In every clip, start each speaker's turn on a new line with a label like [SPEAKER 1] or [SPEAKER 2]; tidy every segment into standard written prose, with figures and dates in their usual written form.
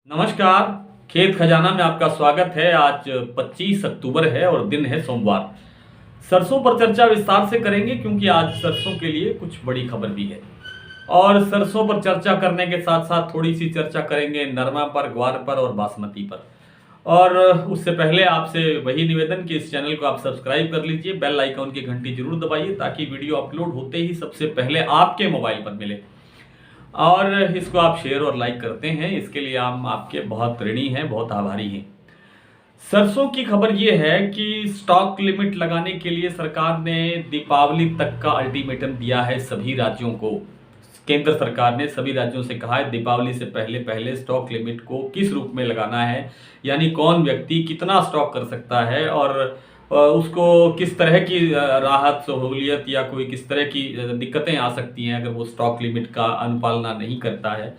[SPEAKER 1] नमस्कार। खेत खजाना में आपका स्वागत है। आज 25 अक्टूबर है और दिन है सोमवार। सरसों पर चर्चा विस्तार से करेंगे क्योंकि आज सरसों के लिए कुछ बड़ी खबर भी है। और सरसों पर चर्चा करने के साथ साथ थोड़ी सी चर्चा करेंगे नरमा पर, ग्वार पर और बासमती पर। और उससे पहले आपसे वही निवेदन कि इस चैनल को आप सब्सक्राइब कर लीजिए, बेल आइकॉन की घंटी जरूर दबाइए ताकि वीडियो अपलोड होते ही सबसे पहले आपके मोबाइल पर मिले। और इसको आप शेयर और लाइक करते हैं, इसके लिए हम आपके बहुत ऋणी हैं, बहुत आभारी हैं। सरसों की खबर ये है कि स्टॉक लिमिट लगाने के लिए सरकार ने दीपावली तक का अल्टीमेटम दिया है सभी राज्यों को। केंद्र सरकार ने सभी राज्यों से कहा है दीपावली से पहले पहले स्टॉक लिमिट को किस रूप में लगाना है, यानी कौन व्यक्ति कितना स्टॉक कर सकता है और उसको किस तरह की राहत सहूलियत या कोई किस तरह की दिक्कतें आ सकती हैं अगर वो स्टॉक लिमिट का अनुपालना नहीं करता है।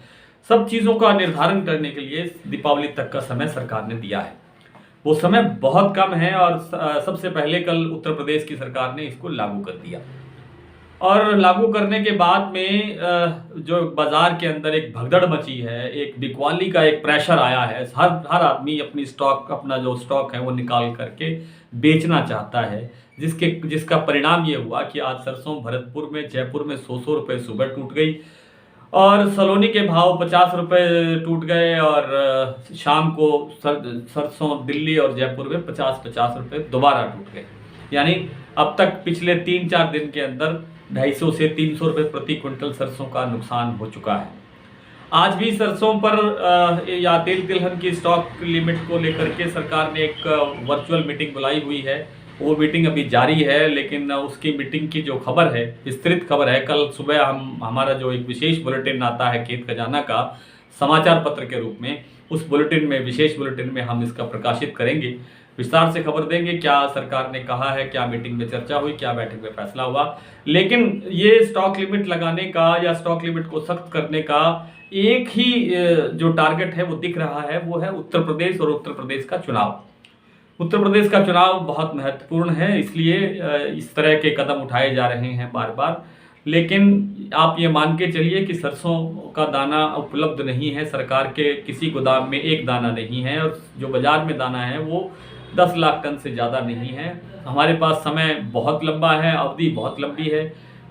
[SPEAKER 1] सब चीज़ों का निर्धारण करने के लिए दीपावली तक का समय सरकार ने दिया है। वो समय बहुत कम है और सबसे पहले कल उत्तर प्रदेश की सरकार ने इसको लागू कर दिया। और लागू करने के बाद में जो बाजार के अंदर एक भगदड़ मची है, एक बिकवाली का एक प्रेशर आया है। हर आदमी अपना जो स्टॉक है वो निकाल करके बेचना चाहता है, जिसका परिणाम ये हुआ कि आज सरसों भरतपुर में, जयपुर में 100 रुपये सुबह टूट गई और सलोनी के भाव 50 रुपये टूट गए और शाम को सरसों दिल्ली और जयपुर में 50-50 रुपये दोबारा टूट गए। यानी अब तक पिछले 3-4 दिन के अंदर 250 से 300 रुपये प्रति क्विंटल सरसों का नुकसान हो चुका है। आज भी सरसों पर या तेल तिलहन की स्टॉक लिमिट को लेकर के सरकार ने एक वर्चुअल मीटिंग बुलाई हुई है। वो मीटिंग अभी जारी है, लेकिन उसकी मीटिंग की जो खबर है, विस्तृत खबर है, कल सुबह हमारा जो एक विशेष बुलेटिन आता है खेत खजाना का समाचार पत्र के रूप में, उस बुलेटिन में, विशेष बुलेटिन में हम इसका प्रकाशित करेंगे। विस्तार से खबर देंगे क्या सरकार ने कहा है, क्या मीटिंग में चर्चा हुई, क्या बैठक में फैसला हुआ। लेकिन ये स्टॉक लिमिट लगाने का या स्टॉक लिमिट को सख्त करने का एक ही जो टारगेट है वो दिख रहा है, वो है उत्तर प्रदेश और उत्तर प्रदेश का चुनाव। उत्तर प्रदेश का चुनाव बहुत महत्वपूर्ण है, इसलिए इस तरह के कदम उठाए जा रहे हैं बार बार। लेकिन आप ये मान के चलिए कि सरसों का दाना उपलब्ध नहीं है, सरकार के किसी गोदाम में एक दाना नहीं है और जो बाजार में दाना है वो 10 लाख टन से ज़्यादा नहीं है। हमारे पास समय बहुत लंबा है, अवधि बहुत लंबी है,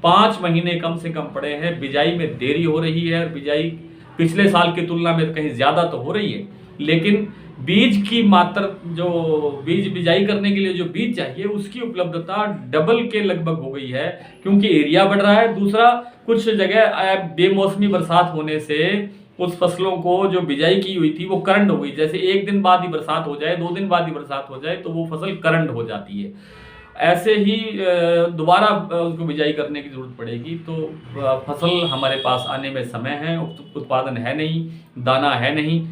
[SPEAKER 1] 5 महीने कम से कम पड़े हैं। बिजाई में देरी हो रही है और बिजाई पिछले साल की तुलना में कहीं ज़्यादा तो हो रही है, लेकिन बीज की मात्रा, जो बीज बिजाई करने के लिए जो बीज चाहिए उसकी उपलब्धता डबल के लगभग हो गई है, क्योंकि एरिया बढ़ रहा है। दूसरा, कुछ जगह बेमौसमी बरसात होने से उस फसलों को जो बिजाई की हुई थी वो करंड हो गई। जैसे एक दिन बाद ही बरसात हो जाए, 2 दिन बाद ही बरसात हो जाए तो वो फसल करंड हो जाती है। ऐसे ही दोबारा उसको बिजाई करने की ज़रूरत पड़ेगी तो फसल हमारे पास आने में समय है, उत्पादन है नहीं, दाना है नहीं,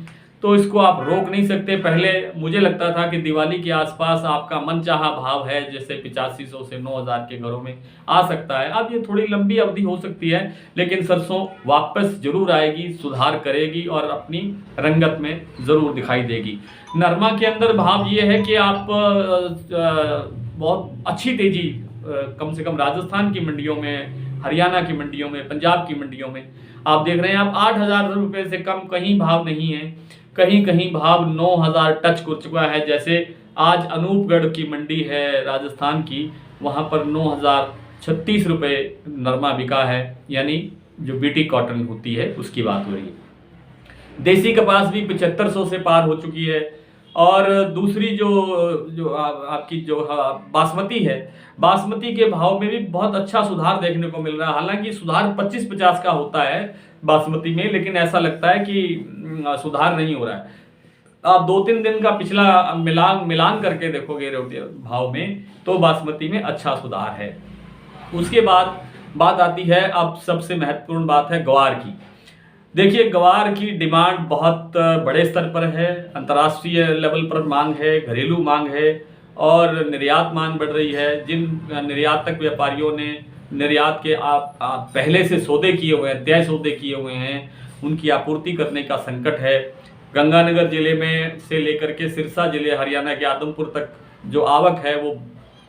[SPEAKER 1] तो इसको आप रोक नहीं सकते। पहले मुझे लगता था कि दिवाली के आसपास आपका मनचाहा भाव है, जैसे 8500 से 9000 के घरों में आ सकता है। अब ये थोड़ी लंबी अवधि हो सकती है, लेकिन सरसों वापस जरूर आएगी, सुधार करेगी और अपनी रंगत में ज़रूर दिखाई देगी। नरमा के अंदर भाव ये है कि आप बहुत अच्छी तेज़ी, कम से कम राजस्थान की मंडियों में, हरियाणा की मंडियों में, पंजाब की मंडियों में आप देख रहे हैं, आप 8000 रुपये से कम कहीं भाव नहीं है। कहीं कहीं भाव 9000 टच कर चुका है। जैसे आज अनूपगढ़ की मंडी है राजस्थान की, वहाँ पर 9036 रुपये नरमा बिका है, यानी जो बीटी कॉटन होती है उसकी बात हो रही है। देसी कपास भी 7500 से पार हो चुकी है। और दूसरी जो आपकी जो बासमती है, बासमती के भाव में भी बहुत अच्छा सुधार देखने को मिल रहा है। हालांकि सुधार 25-50 का होता है बासमती में, लेकिन ऐसा लगता है कि सुधार नहीं हो रहा है। आप 2-3 दिन का पिछला मिलान करके देखोगे भाव में, तो बासमती में अच्छा सुधार है। उसके बाद बात आती है, अब सबसे महत्वपूर्ण बात है ग्वार की। देखिए, ग्वार की डिमांड बहुत बड़े स्तर पर है, अंतर्राष्ट्रीय लेवल पर मांग है, घरेलू मांग है और निर्यात मांग बढ़ रही है। जिन निर्यातक व्यापारियों ने निर्यात के पहले से सौदे किए हुए हैं, तय सौदे किए हुए हैं, उनकी आपूर्ति करने का संकट है। गंगानगर जिले में से लेकर के सिरसा जिले, हरियाणा के आदमपुर तक जो आवक है वो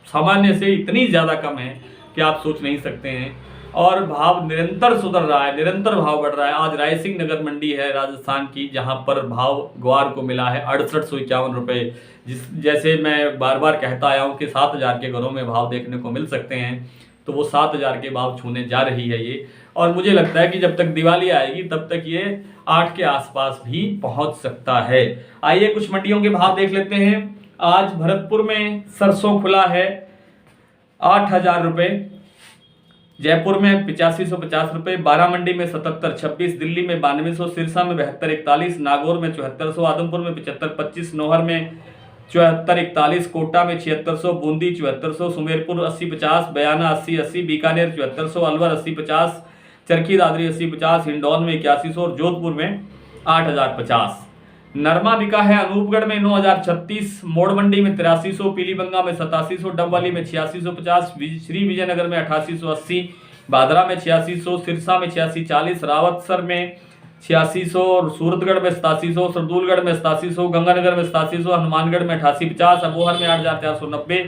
[SPEAKER 1] सामान्य से इतनी ज़्यादा कम है कि आप सोच नहीं सकते हैं। और भाव निरंतर सुधर रहा है, निरंतर भाव बढ़ रहा है। आज रायसिंह नगर मंडी है राजस्थान की, जहां पर भाव ग्वार को मिला है 6851 रुपये। जैसे मैं बार बार कहता आया हूं कि 7000 के घरों में भाव देखने को मिल सकते हैं, तो वो 7000 के भाव छूने जा रही है ये। और मुझे लगता है कि जब तक दिवाली आएगी तब तक ये 8 के आसपास भी पहुंच सकता है। आइए कुछ मंडियों के भाव देख लेते हैं। आज भरतपुर में सरसों खुला है 8000 रुपये, जयपुर में 8550 रुपये, बारा मंडी में 7726, दिल्ली में 9200, सिरसा में 7241, नागौर में 7400, आदमपुर में 7525, नौहर में 7441, कोटा में 7600, बूंदी 7400, सुमेरपुर 8050, बयाना 8080, बीकानेर 7400, अलवर 8050, चरखी दादरी 8050, हिंडौन में 8100 और जोधपुर में 8050। नरमा बिका है अनूपगढ़ में 9036, मोड़ मंडी में 8300, पीलीबंगा में 8700, डबवाली में 8650, श्री विजयनगर में 8880, भादरा में 8600, सिरसा में 8640, रावतसर में 8600, सूरतगढ़ में 8700, सरदूलगढ़ में 8700, गंगानगर में 8700, हनुमानगढ़ में 8850, अबोहर में 8490,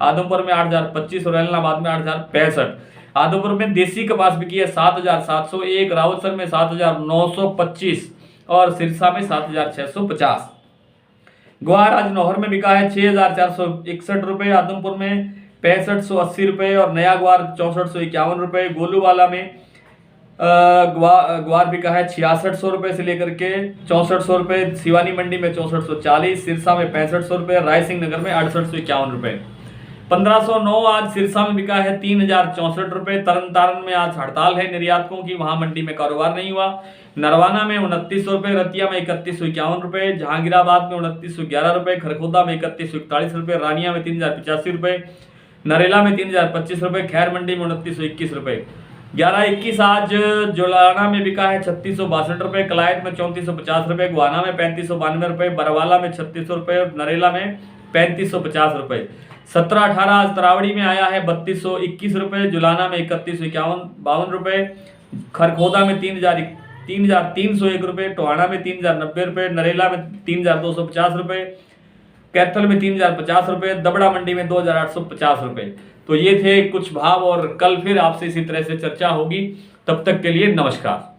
[SPEAKER 1] आदमपुर में 8025 और ऐलनाबाद में 8065। आदमपुर में देसी कपास बिकी है 7701, रावतसर में 7925 और सिरसा में 7650। ग्वार आज नौहर में बिका है 6461 रुपये, आदमपुर में 6580 रुपये और नया ग्वार 6451 रुपये। गोलूवाला में ग्वार बिका है 6600 रुपये से लेकर के 6400 रुपये, सिवानी मंडी में 6440, सिरसा में 6500 रुपये, रायसिंह नगर में 6851 रुपये। 1509 आज सिरसा में बिका है 3064 रुपये। तरन तारण में आज हड़ताल है निर्यातकों की, वहां मंडी में कारोबार नहीं हुआ। नरवाना में 2900 रुपये, रतिया में 3151 रुपये, जहांगीराबाद में 2911 रुपये, खरखोदा में 3141 रुपये, रानिया में 3085 रुपये, नरेला में 3025 रुपये, खैर मंडी में 2921 रुपये। 11-21 आज जोलाना में बिका है 3662 रुपये, कलायत में 3450 रुपये, गुआना में 3592 रुपये, बरवाला में 3600 रुपये और नरेला में 3550 रुपये। 17-18 आज तरावड़ी में आया है 3221 रुपये, जुलाना में 3152 रुपये, खरखोदा में 3301 रुपये, टोहाना में 3090 रुपये, नरेला में 3250 रुपये, कैथल में 3050 रुपये, दबड़ा मंडी में 2850 रुपये। तो ये थे कुछ भाव और कल फिर आपसे इसी तरह से चर्चा होगी। तब तक के लिए नमस्कार।